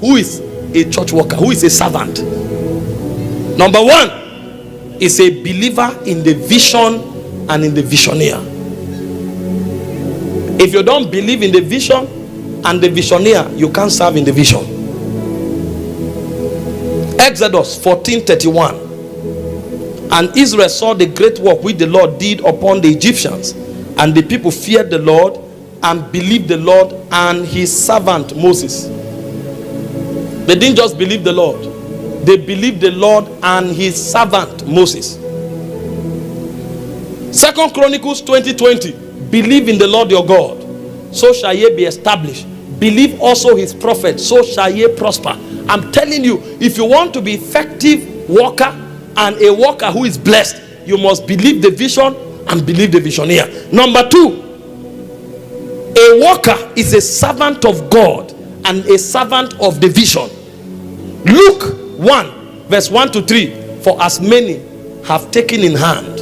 who is a church worker, who is a servant. Number one is a believer in the vision and in the visioneer. If you don't believe in the vision and the visioneer, you can't serve in the vision. Exodus 14:31. And Israel saw the great work which the Lord did upon the Egyptians, and the people feared the Lord and believed the Lord and his servant Moses. They didn't just believe the Lord, they believed the Lord and his servant Moses. 2 Chronicles 20:20. Believe in the Lord your God, so shall ye be established. Believe also his prophet, so shall ye prosper. I'm telling you, if you want to be effective worker and a worker who is blessed, you must believe the vision and believe the visioneer. Number two, a worker is a servant of God and a servant of the vision. Luke 1 verse 1 to 3. For as many have taken in hand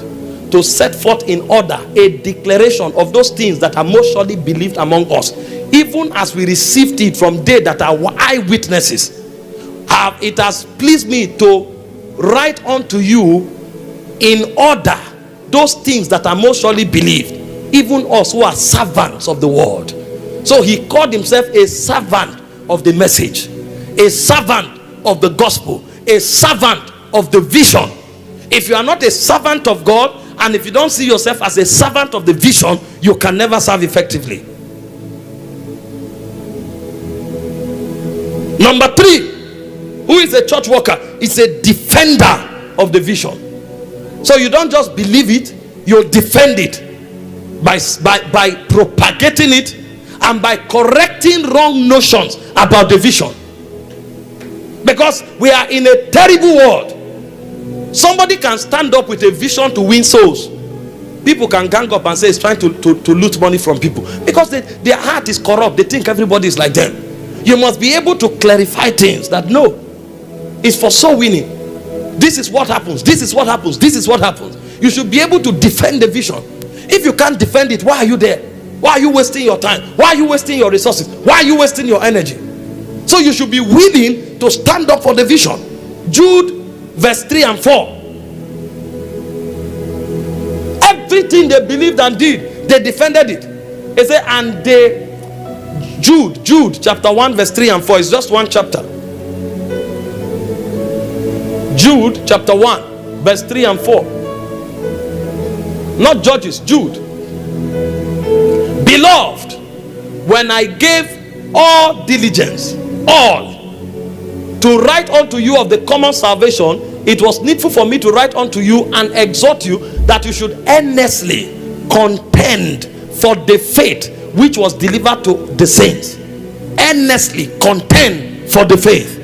to set forth in order a declaration of those things that are most surely believed among us, even as we received it from they that are eyewitnesses, it has pleased me to write unto you in order those things that are most surely believed, even us who are servants of the word. So he called himself a servant of the message, a servant of the gospel, a servant of the vision. If you are not a servant of God, and if you don't see yourself as a servant of the vision, you can never serve effectively. Number three, who is a church worker? Is a defender of the vision. So you don't just believe it, you defend it by propagating it and by correcting wrong notions about the vision. Because we are in a terrible world. Somebody can stand up with a vision to win souls. People can gang up and say it's trying to loot money from people, because their heart is corrupt. They think everybody is like them. You must be able to clarify things that no, it's for soul winning. This is what happens. This is what happens. This is what happens. You should be able to defend the vision. If you can't defend it, why are you there? Why are you wasting your time? Why are you wasting your resources? Why are you wasting your energy? So you should be willing to stand up for the vision. Jude verse 3 and 4. Everything they believed and did, they defended it. It said, and they, Jude chapter 1 verse 3 and 4 is just one chapter. Jude chapter 1 verse 3 and 4. Not Judges, Jude. Beloved, when I gave all diligence, all, to write unto you of the common salvation, it was needful for me to write unto you and exhort you that you should earnestly contend for the faith which was delivered to the saints. Earnestly contend for the faith.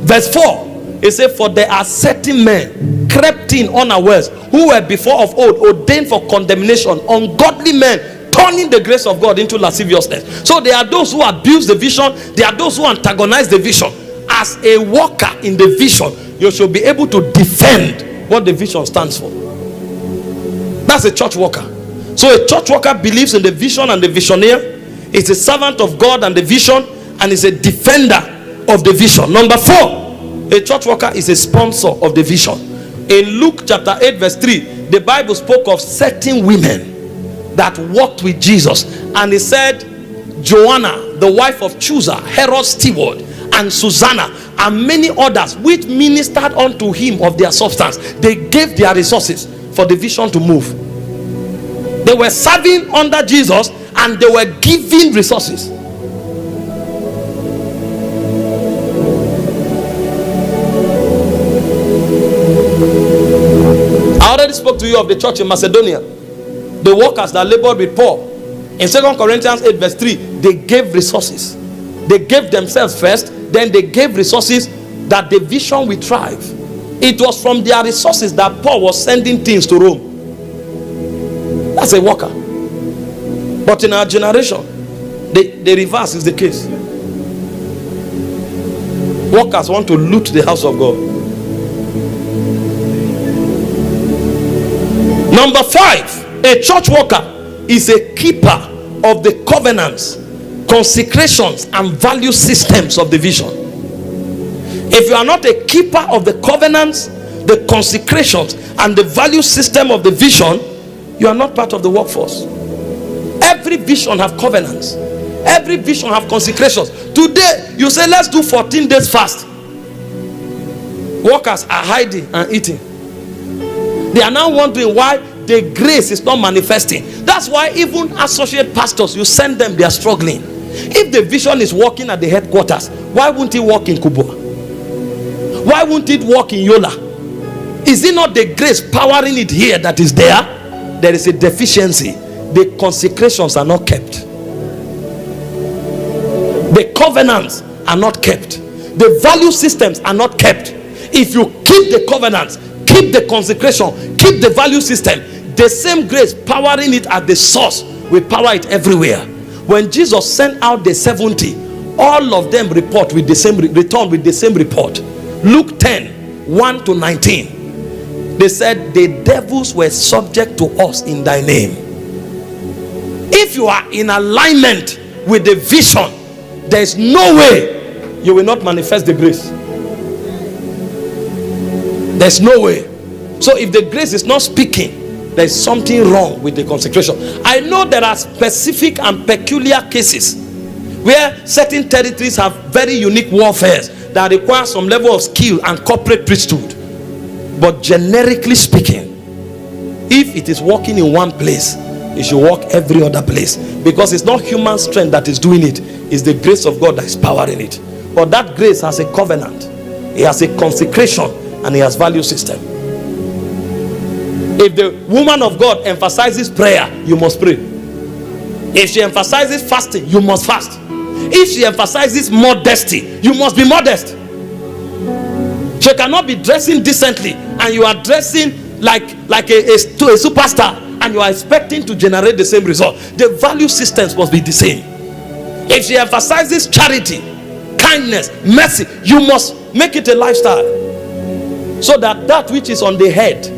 Verse 4, it says, for there are certain men crept in unawares, who were before of old ordained for condemnation, ungodly men, turning the grace of God into lasciviousness. So there are those who abuse the vision, there are those who antagonize the vision. As a worker in the vision, you should be able to defend what the vision stands for. That's a church worker. So a church worker believes in the vision and the visioneer, is a servant of God and the vision, and is a defender of the vision. Number 4, a church worker is a sponsor of the vision. In Luke chapter 8 verse 3, the Bible spoke of certain women that walked with Jesus, and he said Joanna, the wife of Chusa, Herod's steward, and Susanna, and many others, which ministered unto him of their substance. They gave their resources for the vision to move. They were serving under Jesus and they were giving resources. I already spoke to you of the church in Macedonia, the workers that labored with Paul. In 2 Corinthians 8 verse 3, they gave resources. They gave themselves first, then they gave resources that the vision will thrive. It was from their resources that Paul was sending things to Rome. That's a worker. But in our generation, the reverse is the case. Workers want to loot the house of God. Number 5, a church worker is a keeper of the covenants, consecrations, and value systems of the vision. If you are not a keeper of the covenants, the consecrations, and the value system of the vision, you are not part of the workforce. Every vision have covenants. Every vision have consecrations. Today, you say, let's do 14 days fast. Workers are hiding and eating. They are now wondering why the grace is not manifesting. That's why even associate pastors, you send them, they are struggling. If the vision is working at the headquarters, why wouldn't it work in Kubwa? Why wouldn't it work in Yola? Is it not the grace powering it here that is there? There is a deficiency. The consecrations are not kept. The covenants are not kept. The value systems are not kept. If you keep the covenants, keep the consecration, keep the value system, the same grace powering it at the source will power it everywhere. When Jesus sent out the 70, all of them return with the same report. Luke 10, 1 to 19. They said, the devils were subject to us in thy name. If you are in alignment with the vision, there is no way you will not manifest the grace. There's no way. So if the grace is not speaking, there is something wrong with the consecration. I know there are specific and peculiar cases where certain territories have very unique warfares that require some level of skill and corporate priesthood. But generically speaking, if it is working in one place, it should work every other place, because it's not human strength that is doing it, it's the grace of God that is powering it. But that grace has a covenant, it has a consecration, and it has value system. If the woman of God emphasizes prayer, you must pray. If she emphasizes fasting, you must fast. If she emphasizes modesty, you must be modest. She cannot be dressing decently and you are dressing like a superstar, and you are expecting to generate the same result. The value systems must be the same. If she emphasizes charity, kindness, mercy, you must make it a lifestyle, so that that which is on the head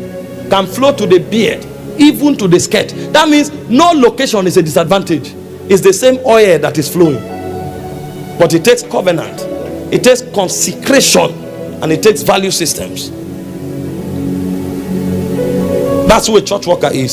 can flow to the beard, even to the skirt. That means no location is a disadvantage. It's the same oil that is flowing. But it takes covenant, it takes consecration, and it takes value systems. That's who a church worker is.